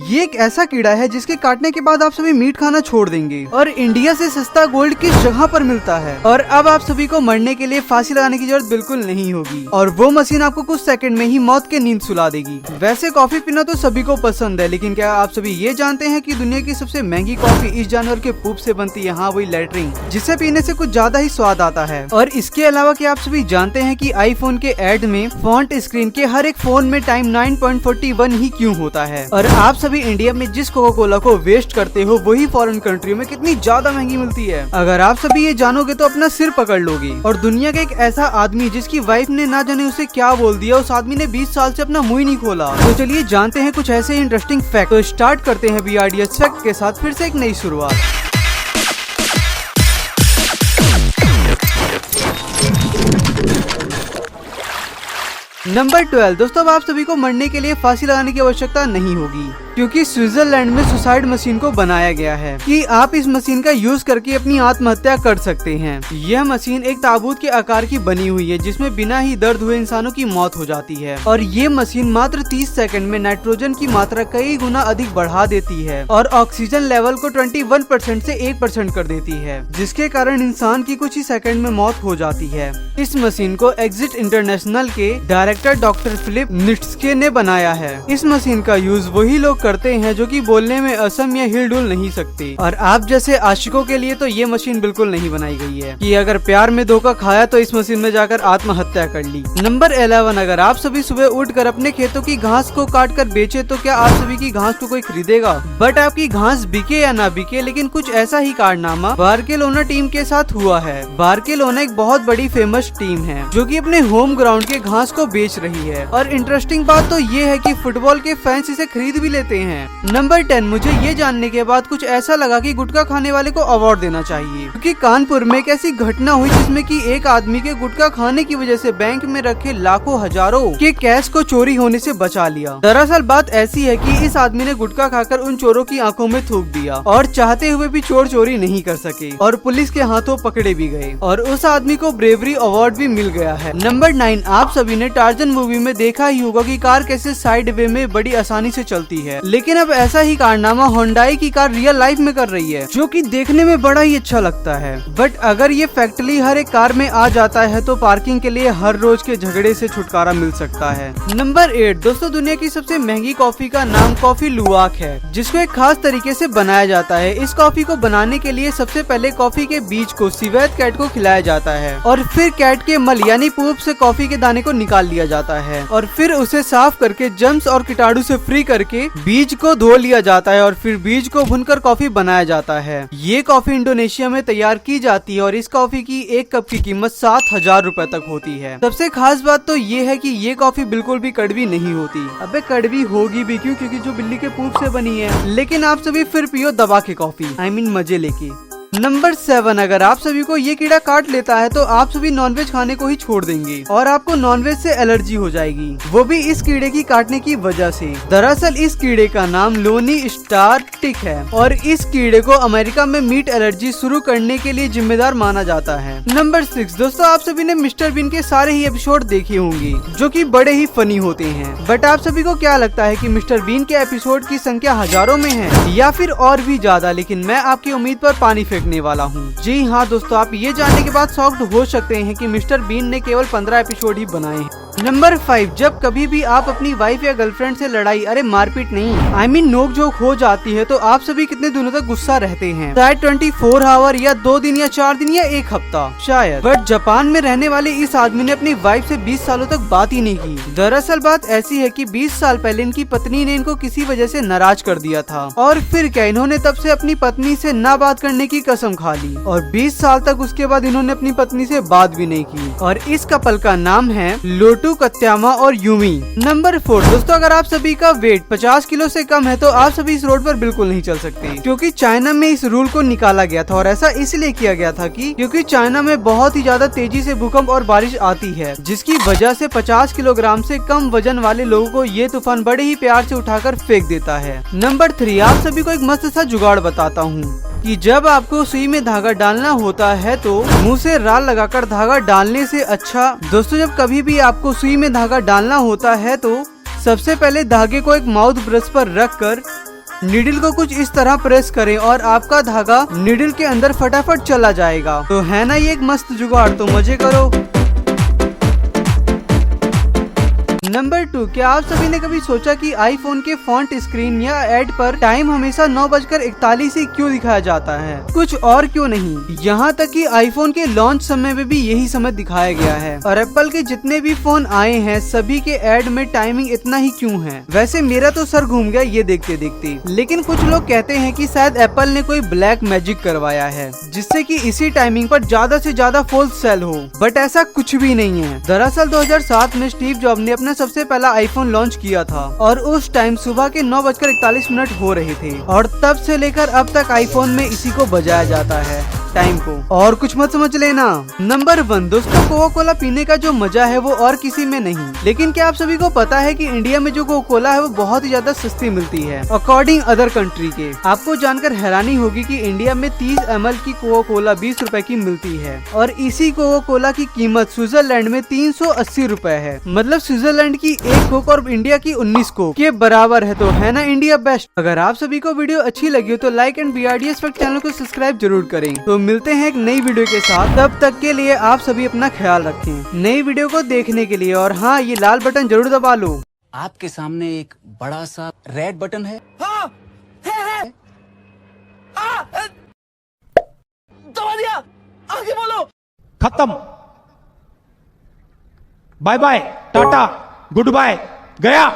ये एक ऐसा कीड़ा है जिसके काटने के बाद आप सभी मीट खाना छोड़ देंगे और इंडिया से सस्ता गोल्ड किस जगह पर मिलता है। और अब आप सभी को मरने के लिए फांसी लगाने की जरूरत बिल्कुल नहीं होगी और वो मशीन आपको कुछ सेकंड में ही मौत के नींद सुला देगी। वैसे कॉफी पीना तो सभी को पसंद है, लेकिन क्या आप सभी ये जानते हैं कि दुनिया की सबसे महंगी कॉफी इस जानवर के पूप से बनती है। हाँ, वही लैट्रिन, जिसे पीने से कुछ ज्यादा ही स्वाद आता है। और इसके अलावा क्या आप सभी जानते हैं कि आईफोन के एड में फॉन्ट स्क्रीन के हर एक फोन में टाइम 9.41 ही क्यों होता है। और आप सभी इंडिया में जिस कोका कोला को वेस्ट करते हो वही फॉरेन कंट्रियों में कितनी ज्यादा महंगी मिलती है। अगर आप सभी ये जानोगे तो अपना सिर पकड़ लोगे। और दुनिया का एक ऐसा आदमी जिसकी वाइफ ने ना जाने उसे क्या बोल दिया, उस आदमी ने 20 साल से अपना मुंह ही नहीं खोला। तो चलिए जानते हैं कुछ ऐसे इंटरेस्टिंग फैक्ट। तो स्टार्ट करते हैं बीआरडीएस फैक्ट के साथ फिर से एक नई शुरुआत। नंबर 12 दोस्तों, अब आप सभी को मरने के लिए फांसी लगाने की आवश्यकता नहीं होगी, क्योंकि स्विट्जरलैंड में सुसाइड मशीन को बनाया गया है कि आप इस मशीन का यूज करके अपनी आत्महत्या कर सकते हैं। यह मशीन एक ताबूत के आकार की बनी हुई है जिसमें बिना ही दर्द हुए इंसानों की मौत हो जाती है। और ये मशीन मात्र 30 सेकंड में नाइट्रोजन की मात्रा कई गुना अधिक बढ़ा देती है और ऑक्सीजन लेवल को 21% से 1% कर देती है, जिसके कारण इंसान की कुछ ही सेकंड में मौत हो जाती है। इस मशीन को एग्जिट इंटरनेशनल के डायरेक्टर डॉक्टर फिलिप निट्स्के ने बनाया है। इस मशीन का यूज वही लोग करते हैं जो कि बोलने में असम या हिल डुल नहीं सकते। और आप जैसे आशिकों के लिए तो ये मशीन बिल्कुल नहीं बनाई गई है कि अगर प्यार में धोखा खाया तो इस मशीन में जाकर आत्महत्या कर ली। नंबर 11, अगर आप सभी सुबह उठकर अपने खेतों की घास को काट कर बेचे तो क्या आप सभी की घास को कोई खरीदेगा? बट आपकी घास बिके या ना बिके, लेकिन कुछ ऐसा ही कारनामा बार्केलोना टीम के साथ हुआ है। बार्केलोना एक बहुत बड़ी फेमस टीम है जो कि अपने होम ग्राउंड के घास को बेच रही है। और इंटरेस्टिंग बात तो ये है कि फुटबॉल के फैंस इसे खरीद भी लेते हैं। नंबर 10, मुझे ये जानने के बाद कुछ ऐसा लगा कि गुटखा खाने वाले को अवार्ड देना चाहिए, क्योंकि कानपुर में एक ऐसी घटना हुई जिसमें कि एक आदमी के गुटखा खाने की वजह से बैंक में रखे लाखों हजारों के कैश को चोरी होने से बचा लिया। दरअसल बात ऐसी है कि इस आदमी ने गुटखा खाकर उन चोरों की आंखों में थूक दिया और चाहते हुए भी चोर चोरी नहीं कर सके और पुलिस के हाथों पकड़े भी गए और उस आदमी को ब्रेवरी अवार्ड भी मिल गया है। नंबर 9, आप सभी ने टार्जन मूवी में देखा ही होगा कि कार कैसे साइड वे में बड़ी आसानी से चलती है, लेकिन अब ऐसा ही कारनामा होंडाई की कार रियल लाइफ में कर रही है, जो कि देखने में बड़ा ही अच्छा लगता है। बट अगर ये फैक्ट्री हर एक कार में आ जाता है तो पार्किंग के लिए हर रोज के झगड़े से छुटकारा मिल सकता है। नंबर 8, दोस्तों, दुनिया की सबसे महंगी कॉफी का नाम कॉफी लुवाक है, जिसको एक खास तरीके से बनाया जाता है। इस कॉफी को बनाने के लिए सबसे पहले कॉफी के बीज को सिवेत कैट को खिलाया जाता है और फिर कैट के मल यानी पूप से कॉफी के दाने को निकाल लिया जाता है और फिर उसे साफ करके जम्स और कीटाणु से फ्री करके बीज को धो लिया जाता है और फिर बीज को भूनकर कॉफी बनाया जाता है। ये कॉफी इंडोनेशिया में तैयार की जाती है और इस कॉफी की एक कप की कीमत 7,000 रुपए तक होती है। सबसे खास बात तो ये है कि ये कॉफी बिल्कुल भी कड़वी नहीं होती। अबे कड़वी होगी भी क्यों, क्योंकि जो बिल्ली के पूप से बनी है। लेकिन आप सभी फिर पियो दबा के कॉफी, I mean मजे लेके। नंबर 7, अगर आप सभी को ये कीड़ा काट लेता है तो आप सभी नॉनवेज खाने को ही छोड़ देंगे और आपको नॉनवेज से एलर्जी हो जाएगी, वो भी इस कीड़े की काटने की वजह से। दरअसल इस कीड़े का नाम लोनी स्टार टिक है और इस कीड़े को अमेरिका में मीट एलर्जी शुरू करने के लिए जिम्मेदार माना जाता है। नंबर 6, दोस्तों, आप सभी ने मिस्टर बीन के सारे ही एपिसोड देखे होंगे जो कि बड़े ही फनी होते हैं। बट आप सभी को क्या लगता है कि मिस्टर बीन के एपिसोड की संख्या हजारों में है या फिर और भी ज्यादा? लेकिन मैं आपकी उम्मीद पर पानी फेंकने वाला हूँ। जी हाँ दोस्तों, आप ये जानने के बाद शॉक्ड हो सकते हैं कि मिस्टर बीन ने केवल 15 एपिसोड ही बनाए हैं। नंबर 5, जब कभी भी आप अपनी वाइफ या गर्लफ्रेंड से लड़ाई, अरे मारपीट नहीं, I mean नोक झोंक हो जाती है तो आप सभी कितने दिनों तक गुस्सा रहते हैं? शायद 24 आवर या 2 दिन या 4 दिन या 1 हफ्ता शायद। बट जापान में रहने वाले इस आदमी ने अपनी वाइफ से 20 सालों तक बात ही नहीं की। दरअसल बात ऐसी है कि 20 साल पहले इनकी पत्नी ने इनको किसी वजह से नाराज कर दिया था और फिर क्या इन्होंने तब से अपनी पत्नी से ना बात करने की कसम खा ली और 20 साल तक उसके बाद इन्होंने अपनी पत्नी से बात भी नहीं की। और इस कपल का नाम है लोटू कत्यामा और यूमी। नंबर 4, दोस्तों, अगर आप सभी का वेट 50 किलो से कम है तो आप सभी इस रोड पर बिल्कुल नहीं चल सकते, क्योंकि चाइना में इस रूल को निकाला गया था और ऐसा इसलिए किया गया था क्योंकि चाइना में बहुत ही ज्यादा तेजी से भूकंप और बारिश आती है, जिसकी वजह से 50 किलोग्राम से कम वजन वाले लोगों को ये तूफान बड़े ही प्यार से उठाकर फेंक देता है। नंबर 3, आप सभी को एक मस्त सा जुगाड़ बताता हूँ कि जब आपको सुई में धागा डालना होता है तो मुंह से राल लगाकर धागा डालने से अच्छा। दोस्तों, जब कभी भी आपको सुई में धागा डालना होता है तो सबसे पहले धागे को एक माउथ ब्रश पर रखकर नीडल को कुछ इस तरह प्रेस करें और आपका धागा नीडल के अंदर फटाफट चला जाएगा। तो है ना ये एक मस्त जुगाड़, तो मजे करो। नंबर 2, क्या आप सभी ने कभी सोचा कि आईफोन के फॉन्ट स्क्रीन या एड पर टाइम हमेशा 9:41 ही क्यों दिखाया जाता है? कुछ और क्यों नहीं, यहाँ तक कि आईफोन के लॉन्च समय में भी यही समय दिखाया गया है। और एप्पल के जितने भी फोन आए हैं सभी के एड में टाइमिंग इतना ही क्यों है? वैसे मेरा तो सर घूम गया ये देखते देखते। लेकिन कुछ लोग कहते हैं कि शायद एप्पल ने कोई ब्लैक मैजिक करवाया है जिससे कि इसी टाइमिंग पर ज्यादा से ज्यादा फोन सेल हो, बट ऐसा कुछ भी नहीं है। दरअसल 2007 में स्टीव जॉब ने अपना सबसे पहला आईफोन लॉन्च किया था और उस टाइम सुबह के 9:41 हो रहे थे और तब से लेकर अब तक आईफोन में इसी को बजाया जाता है, टाइम को, और कुछ मत समझ लेना। नंबर 1 दोस्तों, कोका कोला पीने का जो मजा है वो और किसी में नहीं। लेकिन क्या आप सभी को पता है कि इंडिया में जो कोका कोला है वो बहुत ही ज्यादा सस्ती मिलती है अकॉर्डिंग अदर कंट्री के। आपको जानकर हैरानी होगी कि इंडिया में 30 ml की कोका कोला 20 रुपए की मिलती है और इसी कोका कोला की कीमत स्विट्जरलैंड में 380 रुपए है। मतलब स्विट्जरलैंड की एक कोक और इंडिया की 19 कोक के बराबर है। तो है ना इंडिया बेस्ट। अगर आप सभी को वीडियो अच्छी लगी हो तो like and BRDS fact channel को सब्सक्राइब जरूर करें। तो मिलते हैं एक नई वीडियो के साथ, तब तक के लिए आप सभी अपना ख्याल रखें। नई वीडियो को देखने के लिए, और हाँ, ये लाल बटन जरूर दबा लो। आपके सामने एक बड़ा सा रेड बटन है। हाँ, है। दबा दिया, आगे बोलो। खत्म, bye bye, tata, goodbye, गया।